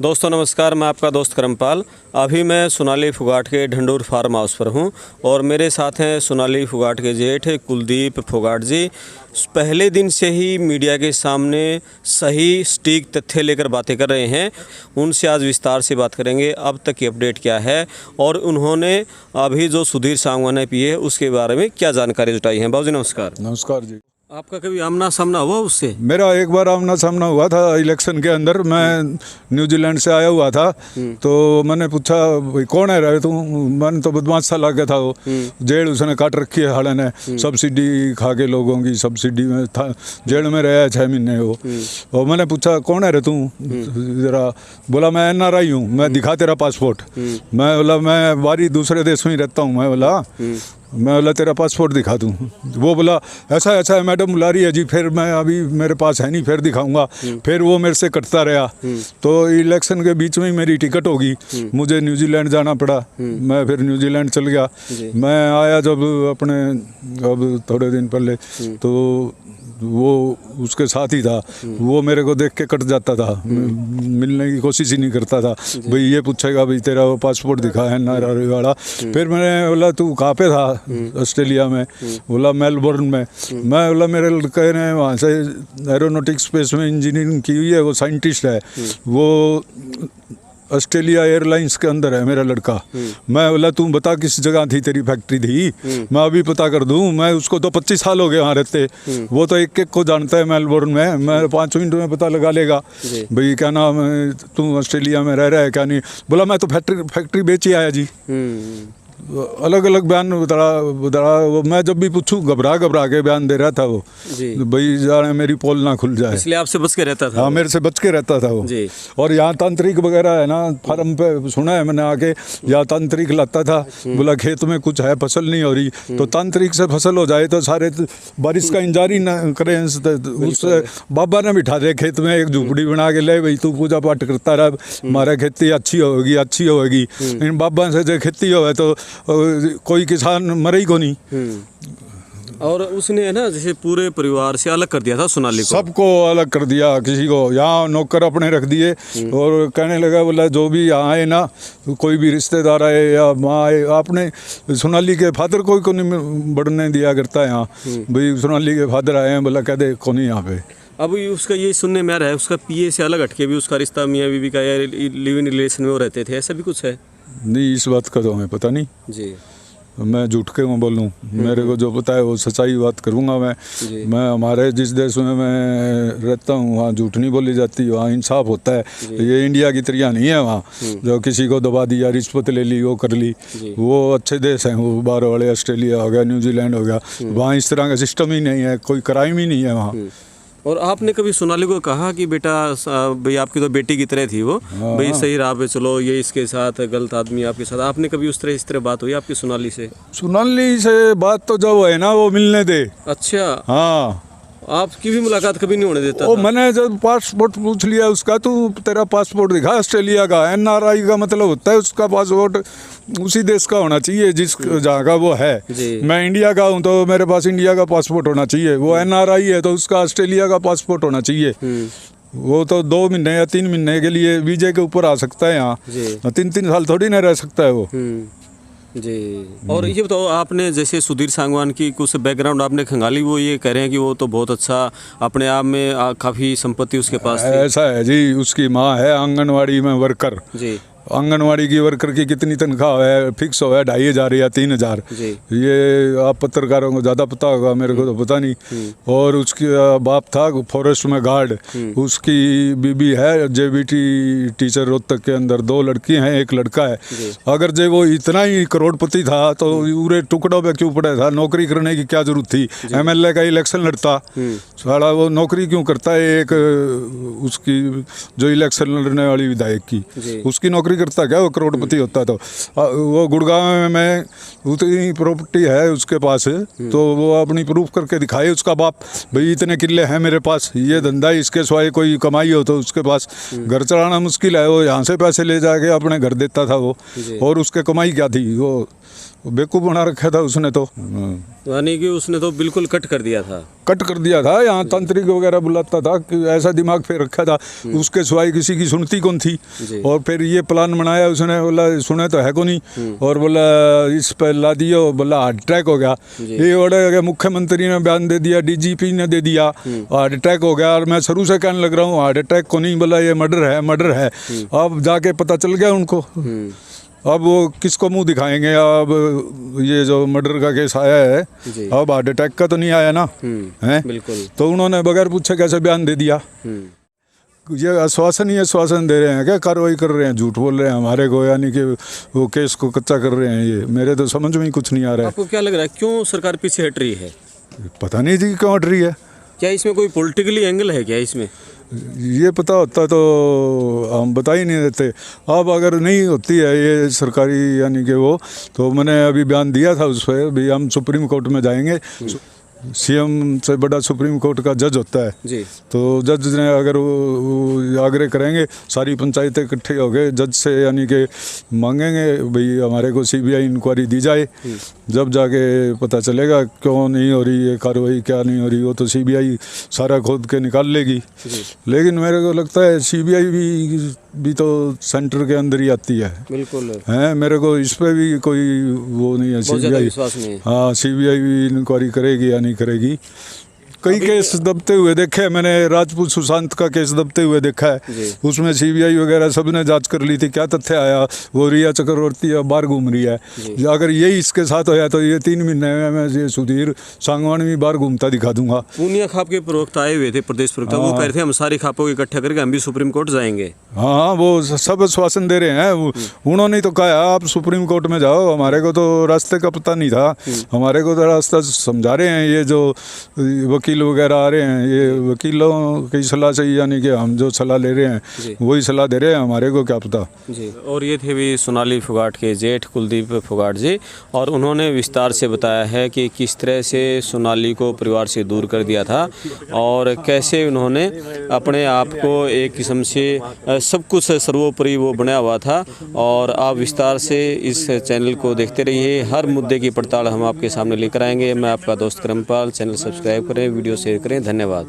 दोस्तों नमस्कार, मैं आपका दोस्त करमपाल। अभी मैं सोनाली फोगाट के ढंडूर फार्म हाउस पर हूं और मेरे साथ हैं सोनाली फोगाट के जेठ कुलदीप फोगाट जी। पहले दिन से ही मीडिया के सामने सही सटीक तथ्य लेकर बातें कर रहे हैं। उनसे आज विस्तार से बात करेंगे, अब तक की अपडेट क्या है और उन्होंने अभी जो सुधीर सांगवान ने पिए उसके बारे में क्या जानकारी जुटाई है। बाबू जी नमस्कार। नमस्कार जी। आपका कभी आमना सामना हुआ उससे? मेरा एक बार आमना सामना हुआ था इलेक्शन के अंदर। मैं न्यूजीलैंड से आया हुआ था तो मैंने पूछा भाई कौन है रहे तू। मैंने तो बदमाश सा लग गया था वो। जेल उसने काट रखी है हाड़े ने, सब्सिडी खा के लोगों की सब्सिडी में था, जेल में रहा है 6 महीने वो। और मैंने पूछा कौन है रे तू जरा। बोला मैं NRI हूँ, मैं दिखा तेरा पासपोर्ट। मैं बोला मैं बारी दूसरे देश में ही रहता हूँ। मैं बोला तेरा पासपोर्ट दिखा दूँ। वो बोला ऐसा ऐसा है, मैडम बुला रही है जी। फिर मैं अभी मेरे पास है नहीं, फिर दिखाऊंगा। फिर वो मेरे से कटता रहा। तो इलेक्शन के बीच में ही मेरी टिकट होगी, मुझे न्यूजीलैंड जाना पड़ा। मैं फिर न्यूजीलैंड चल गया। मैं आया जब अपने अब थोड़े दिन पहले, तो वो उसके साथ ही था। वो मेरे को देख के कट जाता था, मिलने की कोशिश ही नहीं करता था। भाई ये पूछेगा भाई तेरा वो पासपोर्ट दिखा है NRI वाला। फिर मैंने बोला तू कहाँ पे था? ऑस्ट्रेलिया में। बोला मेलबोर्न में। मैं बोला मेरे लड़के ने वहाँ से एरोनॉटिक्स स्पेस में इंजीनियरिंग की हुई है, वो साइंटिस्ट है। वो ऑस्ट्रेलिया एयरलाइंस के अंदर है मेरा लड़का। मैं बोला तू बता किस जगह थी, तेरी फैक्ट्री थी, मैं अभी पता कर दूं। मैं उसको तो 25 साल हो गए वहाँ रहते। वो तो एक एक को जानता है मेलबोर्न में। मैं 5 मिनट में पता लगा लेगा भाई क्या नाम है, तू ऑस्ट्रेलिया में रह रहा है क्या नहीं। बोला मैं तो फैक्ट्री बेची आया जी। अलग अलग बयान बता। मैं जब भी पूछूं घबरा के बयान दे रहा था वो। भाई जाने मेरी पोल ना खुल जाए, इसलिए आपसे बच के रहता था। हाँ, मेरे से बच के रहता था वो जी। और यहाँ तांत्रिक वगैरह है ना, फार्म पे सुना है मैंने आके, यहाँ तांत्रिक लाता था। बोला खेत में कुछ है, फसल नहीं हो रही, तो तांत्रिक से फसल हो जाए तो सारे बारिश का इंतजार ही ना करें। उससे बाबा ने बिठा दे खेत में, एक झूपड़ी बना के ले भाई तू पूजा पाठ करता रहा, हमारा खेती अच्छी होगी। इन बाबा से जो खेती हो तो कोई किसान मरे ही को नहीं। और उसने है ना जैसे पूरे परिवार से अलग कर दिया था सोनाली को। सबको अलग कर दिया, किसी को यहाँ नौकर अपने रख दिए। और कहने लगा बोला जो भी यहाँ आए ना, कोई भी रिश्तेदार आए या माँ आए, आपने सोनाली के फादर को नहीं बढ़ने दिया करता है यहाँ। भाई सोनाली के फादर आए हैं, बोला कह दे को नहीं यहाँ पे। अब उसका ये सुनने में आ रहा है उसका PA से अलग हटके भी उसका रिश्ता मियाँ बीवी का या लिव इन रिलेशन में वो रहते थे, ऐसा भी कुछ है? नहीं, इस बात का तो हमें पता नहीं जी। मैं झूठ के मैं बोलूँ, मेरे को जो पता है वो सच्चाई बात करूँगा मैं हमारे जिस देश में मैं रहता हूँ वहाँ झूठ नहीं बोली जाती, वहाँ इंसाफ होता है। ये इंडिया की तरह नहीं है वहाँ जो किसी को दबा दिया, रिश्वत ले ली, वो कर ली। वो अच्छे देश हैं, वो बाहर वाले, ऑस्ट्रेलिया हो गया, न्यूजीलैंड हो गया, वहाँ इस तरह का सिस्टम ही नहीं है, कोई क्राइम ही नहीं है वहाँ। और आपने कभी सोनाली को कहा कि बेटा भाई आपकी तो बेटी की तरह थी वो, भाई सही राह पे चलो, ये इसके साथ गलत आदमी आपके साथ, आपने कभी इस तरह बात हुई आपकी सोनाली से? सोनाली से बात तो जब है ना वो मिलने दे। अच्छा, हाँ, आपकी भी मुलाकात कभी नहीं होने देता? मैंने जब पासपोर्ट पूछ लिया उसका, तू तेरा पासपोर्ट दिखा ऑस्ट्रेलिया का। NRI का मतलब होता है उसका पासपोर्ट उसी देश का होना चाहिए जिस जहाँ का वो है। मैं इंडिया का हूँ तो मेरे पास इंडिया का पासपोर्ट होना चाहिए। वो NRI है तो उसका ऑस्ट्रेलिया का पासपोर्ट होना चाहिए। वो तो 2 महीने या 3 महीने के लिए वीजे के ऊपर आ सकता है यहाँ, 3 साल थोड़ी ना रह सकता है वो जी। और ये बताओ, आपने जैसे सुधीर सांगवान की कुछ बैकग्राउंड आपने खंगाली, वो ये कह रहे हैं कि वो तो बहुत अच्छा अपने आप में काफ़ी संपत्ति उसके पास थी। ऐसा है जी, उसकी माँ है आंगनवाड़ी में वर्कर जी। आंगनवाड़ी की वर्कर की कितनी तनख्वाह है? फिक्स हो है 2500 या 3000। ये आप पत्रकारों को ज़्यादा पता होगा, मेरे को तो पता नहीं। और उसकी बाप था फॉरेस्ट में गार्ड, उसकी बीबी है JBT टीचर रोहतक के अंदर, 2 लड़की हैं, 1 लड़का है। अगर जो वो इतना ही करोड़पति था तो पूरे टुकड़ों पे क्यों पड़ा था? नौकरी करने की क्या जरूरत थी? MLA का इलेक्शन लड़ता साला, वो नौकरी क्यों करता है? एक उसकी जो इलेक्शन लड़ने वाली विधायक की, उसकी नौकरी करता क्या? वो करोड़पति होता। तो वो गुड़गांव में उतनी प्रॉपर्टी है उसके पास, तो वो अपनी प्रूफ करके दिखाए उसका बाप, भाई इतने किले हैं मेरे पास, ये धंधा, इसके सिवाय कोई कमाई हो तो उसके पास घर चलाना मुश्किल है। वो यहाँ से पैसे ले जाके अपने घर देता था वो, और उसके कमाई क्या थी? वो बेवकूफ़ बना रखा था उसने तो। यानी कि उसने तो बिल्कुल कट कर दिया था। कट कर दिया था। यहाँ तांत्रिक वगैरह बुलाता था कि ऐसा दिमाग पे रखा था, उसके सिवाय किसी की सुनती कौन थी। जी। और फिर ये प्लान बनाया उसने, बोला सुने तो है को नहीं, और बोला इस पर ला दियो, बोला हार्ट अटैक हो गया। ये बड़े हो गया, मुख्यमंत्री ने बयान दे दिया, डीजीपी ने दे दिया, हार्ट अटैक हो गया। और मैं शुरू से कहने लग रहा हूँ हार्ट अटैक को नहीं, बोला ये मर्डर है, मर्डर है। अब जाके पता चल गया उनको। अब वो किसको मुंह दिखाएंगे। अब ये जो मर्डर का केस आया है, अब हार्ट अटैक का तो नहीं आया ना, हैं? बिल्कुल। तो उन्होंने बगैर पूछे कैसे बयान दे दिया। ये आश्वासन ही आश्वासन दे रहे हैं, क्या कार्रवाई कर रहे हैं, झूठ बोल रहे हैं हमारे को, यानी कि वो केस को कच्चा कर रहे हैं। ये मेरे तो समझ में ही कुछ नहीं आ रहा है। आपको क्या लग रहा है क्यों सरकार पीछे हट रही है? पता नहीं जी क्यों हट रही है। क्या इसमें कोई पॉलिटिकली एंगल है क्या इसमें? ये पता होता तो हम बता ही नहीं देते। अब अगर नहीं होती है ये सरकारी यानी कि वो, तो मैंने अभी बयान दिया था उस पर भी, हम सुप्रीम कोर्ट में जाएंगे। सीएम से बड़ा सुप्रीम कोर्ट का जज होता है जी। तो जज ने अगर वो आग्रह करेंगे, सारी पंचायतें इकट्ठे हो गए जज से, यानी कि मांगेंगे भाई हमारे को सीबीआई इंक्वायरी दी जाए। जब जाके पता चलेगा क्यों नहीं हो रही है कार्रवाई, क्या नहीं हो रही, वो तो सीबीआई सारा खोद के निकाल लेगी। लेकिन मेरे को लगता है सीबीआई भी तो सेंटर के अंदर ही आती है। बिल्कुल है, मेरे को इस पे भी कोई वो नहीं है। सीबीआई विश्वास नहीं है। हाँ, सीबीआई भी इंक्वायरी करेगी या नहीं करेगी। कई केस दबते हुए देखे मैंने, राजपूत सुशांत का केस दबते हुए देखा है। उसमें सीबीआई वगैरह सब ने जांच कर ली थी, क्या तथ्य आया, वो रिया चक्रवर्ती अब बाहर घूम रही है। अगर यही इसके साथ होया तो ये 3 महीने में मैं ये सुधीर सांगवान भी बाहर घूमता दिखा दूंगा। पूनिया खाप के प्रवक्ता आए हुए थे, प्रदेश प्रवक्ता, वो कह रहे थे हम सारी खापों को इकट्ठा करके हम भी सुप्रीम कोर्ट जाएंगे। हाँ, वो सब आश्वासन दे रहे हैं। उन्होंने तो कहा आप सुप्रीम कोर्ट में जाओ, हमारे को तो रास्ते का पता नहीं था, हमारे को तो रास्ता समझा रहे हैं ये जो वकील वगैरह आ रहे हैं, ये वकीलों की सलाह से, यानी कि हम जो सलाह ले रहे हैं वही सलाह दे रहे हैं, हमारे को क्या पता जी। और ये थे भी सोनाली फोगाट के जेठ कुलदीप फोगाट जी, और उन्होंने विस्तार से बताया है कि किस तरह से सोनाली को परिवार से दूर कर दिया था और कैसे उन्होंने अपने आप को एक किस्म से सब कुछ सर्वोपरि वो बनाया हुआ था। और आप विस्तार से इस चैनल को देखते रहिए, हर मुद्दे की पड़ताल हम आपके सामने लेकर आएंगे। मैं आपका दोस्त करमपाल, चैनल सब्सक्राइब करें, वीडियो शेयर करें। धन्यवाद।